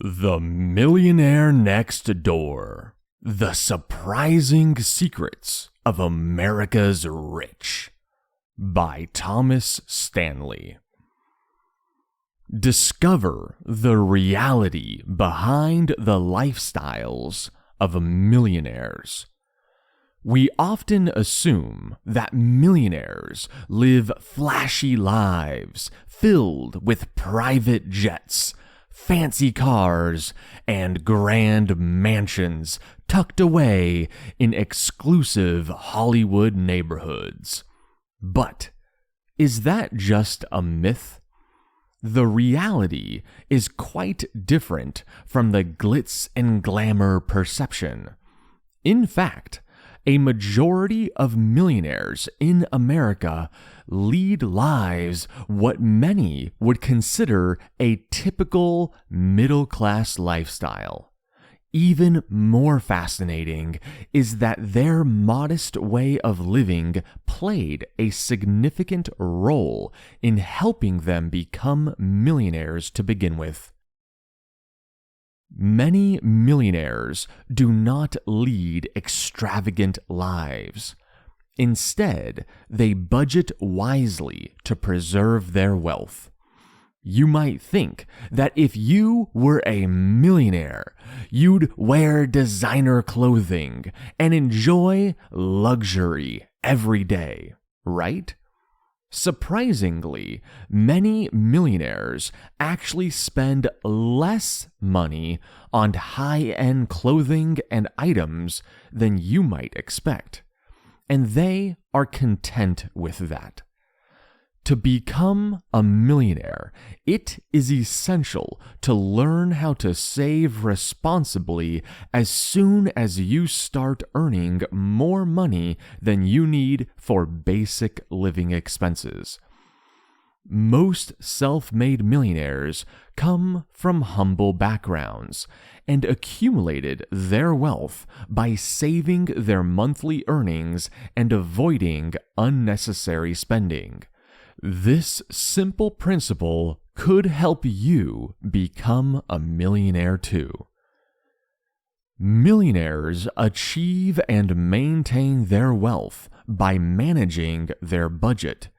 The Millionaire Next Door: The Surprising Secrets of America's Rich by Thomas Stanley. Discover the reality behind the lifestyles of millionaires. We often assume that millionaires live flashy lives filled with private jets, fancy cars, and grand mansions tucked away in exclusive Hollywood neighborhoods. But is that just a myth? The reality is quite different from the glitz and glamour perception. In fact, a majority of millionaires in America lead lives what many would consider a typical middle-class lifestyle. Even more fascinating is that their modest way of living played a significant role in helping them become millionaires to begin with. Many millionaires do not lead extravagant lives. Instead, they budget wisely to preserve their wealth. You might think that if you were a millionaire, you'd wear designer clothing and enjoy luxury every day, right? Surprisingly, many millionaires actually spend less money on high-end clothing and items than you might expect, and they are content with that. To become a millionaire, it is essential to learn how to save responsibly as soon as you start earning more money than you need for basic living expenses. Most self-made millionaires come from humble backgrounds and accumulated their wealth by saving their monthly earnings and avoiding unnecessary spending. This simple principle could help you become a millionaire too. Millionaires achieve and maintain their wealth by managing their budget,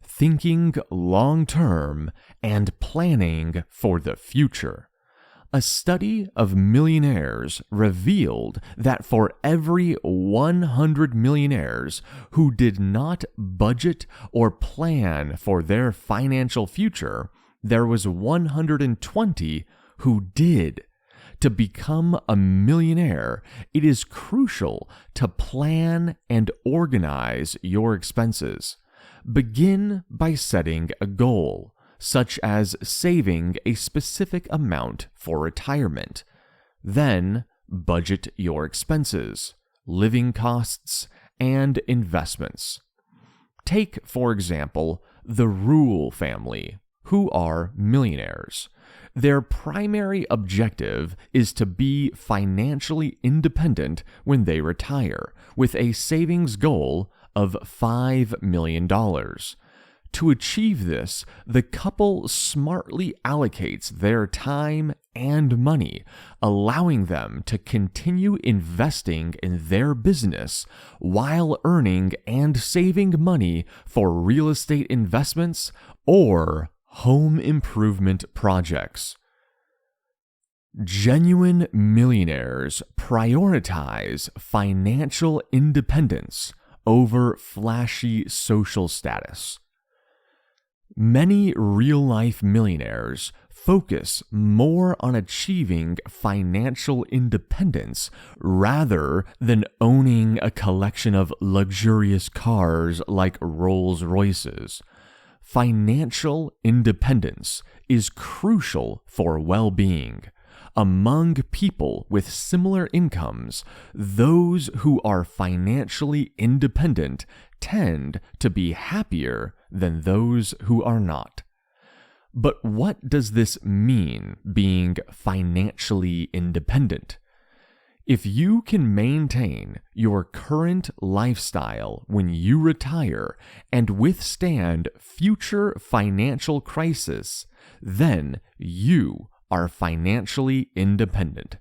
thinking long-term, and planning for the future. A study of millionaires revealed that for every 100 millionaires who did not budget or plan for their financial future, there was 120 who did. To become a millionaire, it is crucial to plan and organize your expenses. Begin by setting a goal, such as saving a specific amount for retirement. Then, budget your expenses, living costs, and investments. Take, for example, the Rule family, who are millionaires. Their primary objective is to be financially independent when they retire, with a savings goal of $5 million. To achieve this, the couple smartly allocates their time and money, allowing them to continue investing in their business while earning and saving money for real estate investments or home improvement projects. Genuine millionaires prioritize financial independence over flashy social status. Many real-life millionaires focus more on achieving financial independence rather than owning a collection of luxurious cars like Rolls-Royces. Financial independence is crucial for well-being. Among people with similar incomes, those who are financially independent tend to be happier than those who are not. But what does this mean, being financially independent? If you can maintain your current lifestyle when you retire and withstand future financial crisis, then you are financially independent.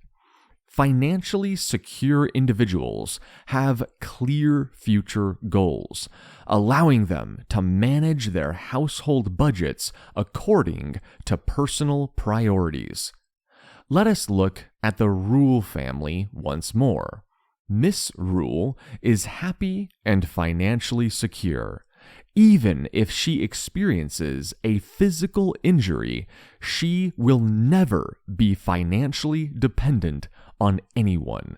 Financially secure individuals have clear future goals, allowing them to manage their household budgets according to personal priorities. Let us look at the Rule family once more. Miss Rule is happy and financially secure. Even if she experiences a physical injury, she will never be financially dependent on anyone.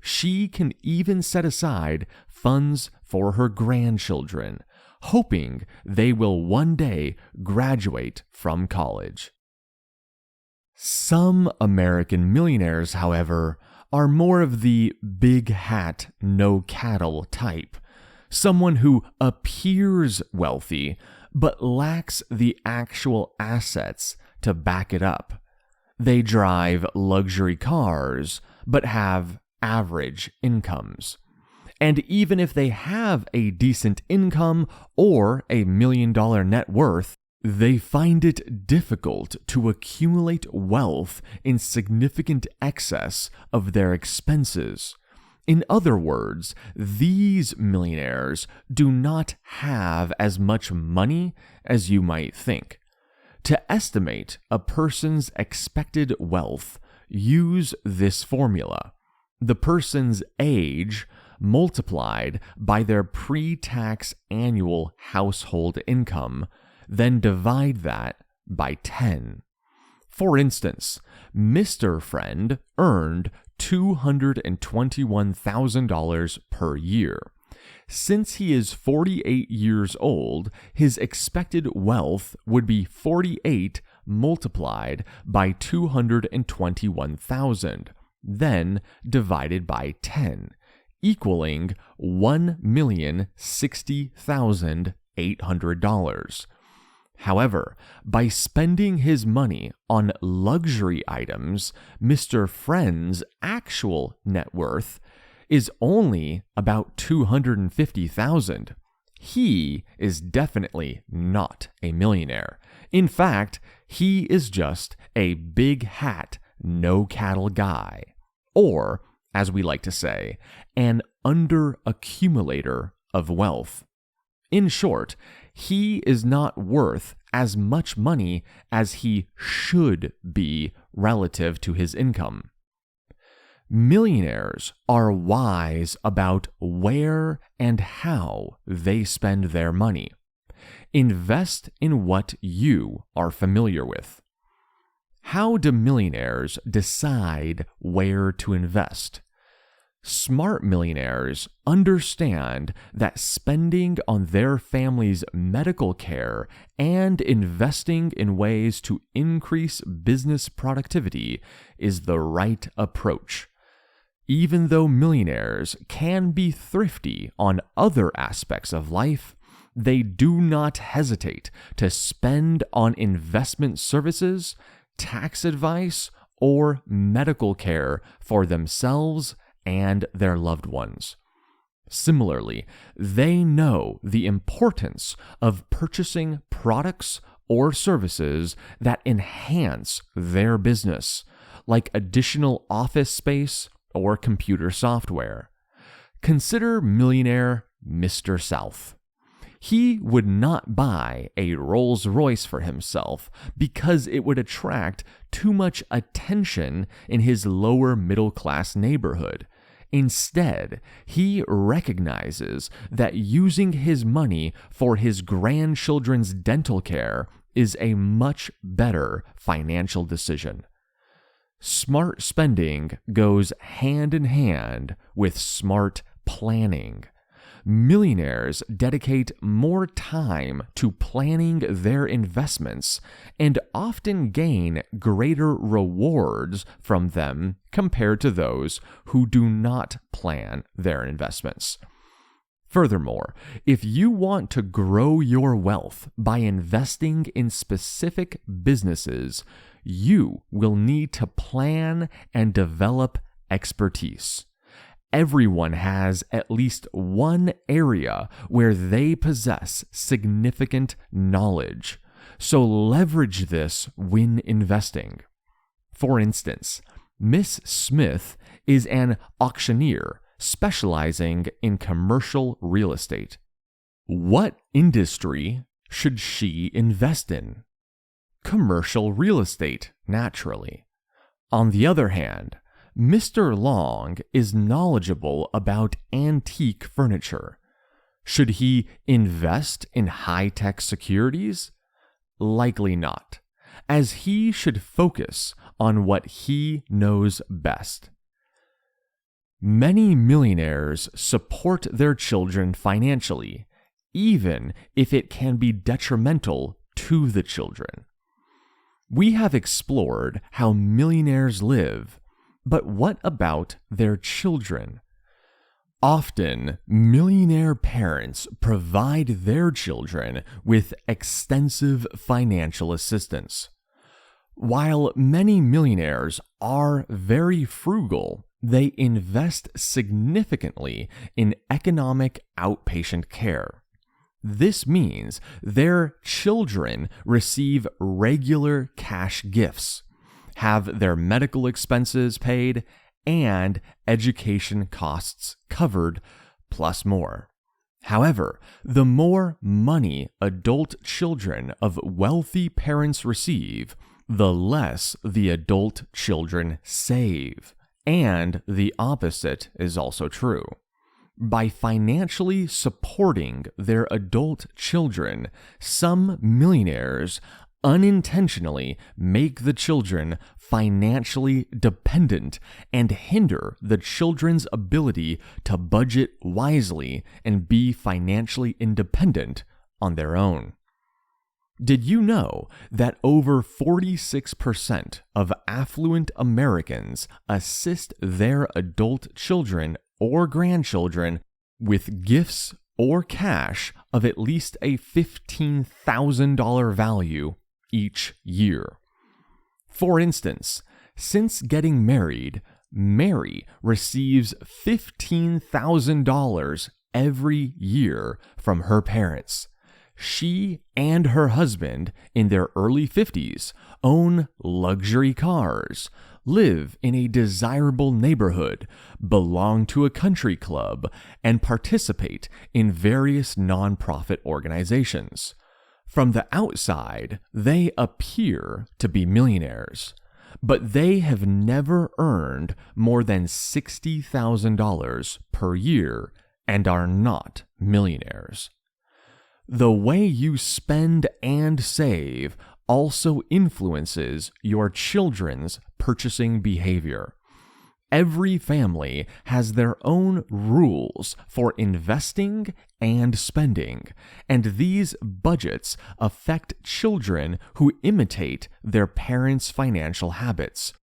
She can even set aside funds for her grandchildren, hoping they will one day graduate from college. Some American millionaires, however, are more of the big hat, no cattle type. Someone who appears wealthy, but lacks the actual assets to back it up. They drive luxury cars, but have average incomes. And even if they have a decent income or $1 million net worth, they find it difficult to accumulate wealth in significant excess of their expenses. In other words, these millionaires do not have as much money as you might think. To estimate a person's expected wealth, use this formula. The person's age multiplied by their pre-tax annual household income, then divide that by 10. For instance, Mr. Friend earned $221,000 per year. Since he is 48 years old, his expected wealth would be 48 multiplied by 221,000, then divided by 10, equaling $1,060,800. However, by spending his money on luxury items, Mr. Friend's actual net worth is only about $250,000. He is definitely not a millionaire. In fact, he is just a big hat, no cattle guy. Or, as we like to say, an under-accumulator of wealth. In short, he is not worth as much money as he should be relative to his income. Millionaires are wise about where and how they spend their money. Invest in what you are familiar with. How do millionaires decide where to invest? Smart millionaires understand that spending on their family's medical care and investing in ways to increase business productivity is the right approach. Even though millionaires can be thrifty on other aspects of life, they do not hesitate to spend on investment services, tax advice, or medical care for themselves and their loved ones. Similarly, they know the importance of purchasing products or services that enhance their business, like additional office space or computer software. Consider millionaire Mr. South. He would not buy a Rolls-Royce for himself because it would attract too much attention in his lower middle-class neighborhood. Instead, he recognizes that using his money for his grandchildren's dental care is a much better financial decision. Smart spending goes hand in hand with smart planning. Millionaires dedicate more time to planning their investments and often gain greater rewards from them compared to those who do not plan their investments. Furthermore, if you want to grow your wealth by investing in specific businesses, you will need to plan and develop expertise. Everyone has at least one area where they possess significant knowledge, so leverage this when investing. For instance, Miss Smith is an auctioneer specializing in commercial real estate. What industry should she invest in? Commercial real estate, naturally. On the other hand, Mr. Long is knowledgeable about antique furniture. Should he invest in high-tech securities? Likely not, as he should focus on what he knows best. Many millionaires support their children financially, even if it can be detrimental to the children. We have explored how millionaires live, but what about their children? Often, millionaire parents provide their children with extensive financial assistance. While many millionaires are very frugal, they invest significantly in economic outpatient care. This means their children receive regular cash gifts, have their medical expenses paid, and education costs covered, plus more. However, the more money adult children of wealthy parents receive, the less the adult children save. And the opposite is also true. By financially supporting their adult children, some millionaires unintentionally make the children financially dependent and hinder the children's ability to budget wisely and be financially independent on their own. Did you know that over 46% of affluent Americans assist their adult children or grandchildren with gifts or cash of at least a $15,000 value each year? For instance, since getting married, Mary receives $15,000 every year from her parents. She and her husband, in their early 50s, own luxury cars, live in a desirable neighborhood, belong to a country club, and participate in various nonprofit organizations. From the outside, they appear to be millionaires, but they have never earned more than $60,000 per year and are not millionaires. The way you spend and save also influences your children's purchasing behavior. Every family has their own rules for investing and spending, and these budgets affect children who imitate their parents' financial habits.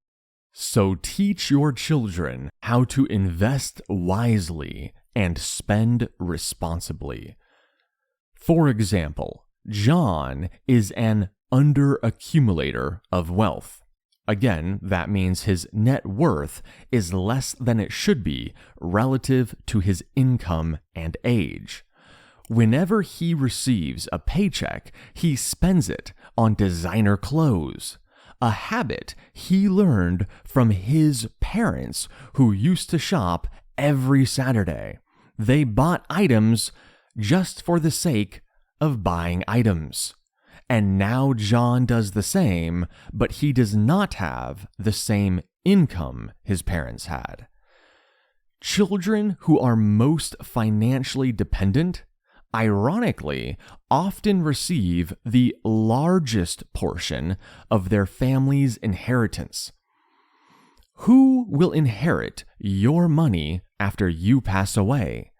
So teach your children how to invest wisely and spend responsibly. For example, John is an underaccumulator of wealth. Again, that means his net worth is less than it should be relative to his income and age. Whenever he receives a paycheck, he spends it on designer clothes, a habit he learned from his parents who used to shop every Saturday. They bought items just for the sake of buying items. And now John does the same, but he does not have the same income his parents had. Children who are most financially dependent, ironically, often receive the largest portion of their family's inheritance. Who will inherit your money after you pass away?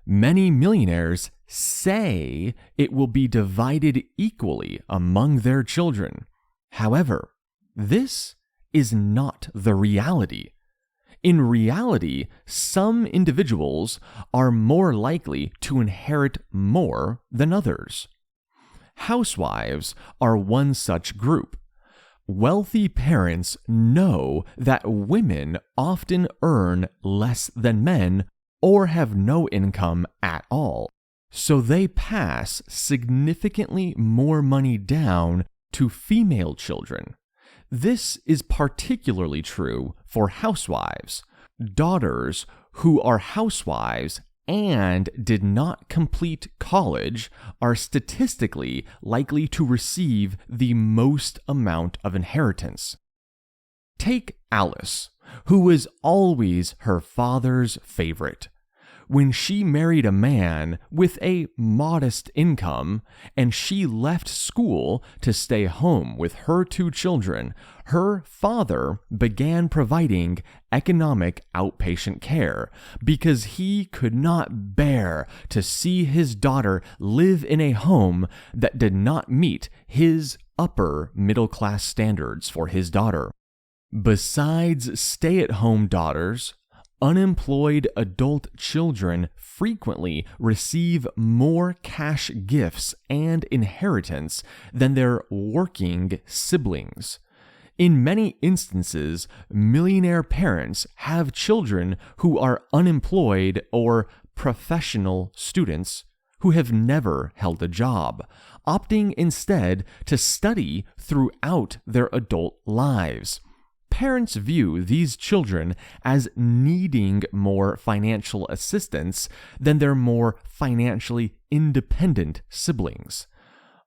Many millionaires say it will be divided equally among their children. However, this is not the reality. In reality, some individuals are more likely to inherit more than others. Housewives are one such group. Wealthy parents know that women often earn less than men or have no income at all, so they pass significantly more money down to female children. This is particularly true for housewives. Daughters who are housewives and did not complete college are statistically likely to receive the most amount of inheritance. Take Alice, who was always her father's favorite. When she married a man with a modest income and she left school to stay home with her 2 children, her father began providing economic outpatient care because he could not bear to see his daughter live in a home that did not meet his upper middle class standards for his daughter. Besides stay-at-home daughters, unemployed adult children frequently receive more cash gifts and inheritance than their working siblings. In many instances, millionaire parents have children who are unemployed or professional students who have never held a job, opting instead to study throughout their adult lives. Parents view these children as needing more financial assistance than their more financially independent siblings.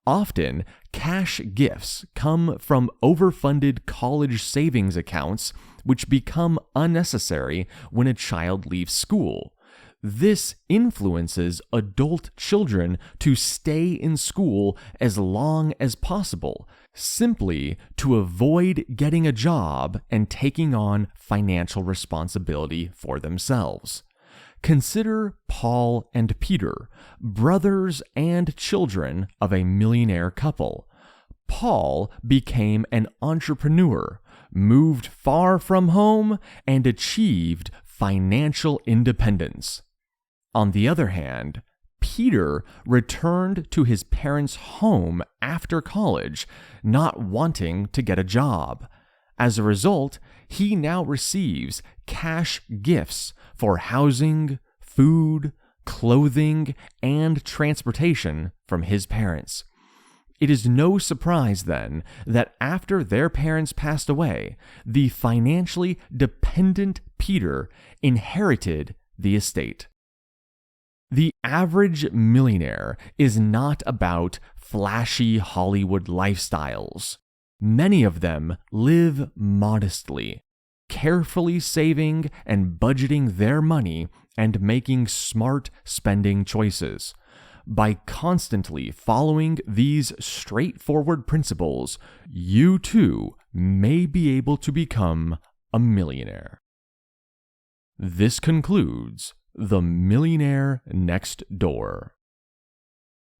Often, cash gifts come from overfunded college savings accounts, which become unnecessary when a child leaves school. This influences adult children to stay in school as long as possible, simply to avoid getting a job and taking on financial responsibility for themselves. Consider Paul and Peter, brothers and children of a millionaire couple. Paul became an entrepreneur, moved far from home, and achieved financial independence. On the other hand, Peter returned to his parents' home after college, not wanting to get a job. As a result, he now receives cash gifts for housing, food, clothing, and transportation from his parents. It is no surprise, then, that after their parents passed away, the financially dependent Peter inherited the estate. The average millionaire is not about flashy Hollywood lifestyles. Many of them live modestly, carefully saving and budgeting their money and making smart spending choices. By constantly following these straightforward principles, you too may be able to become a millionaire. This concludes The Millionaire Next Door.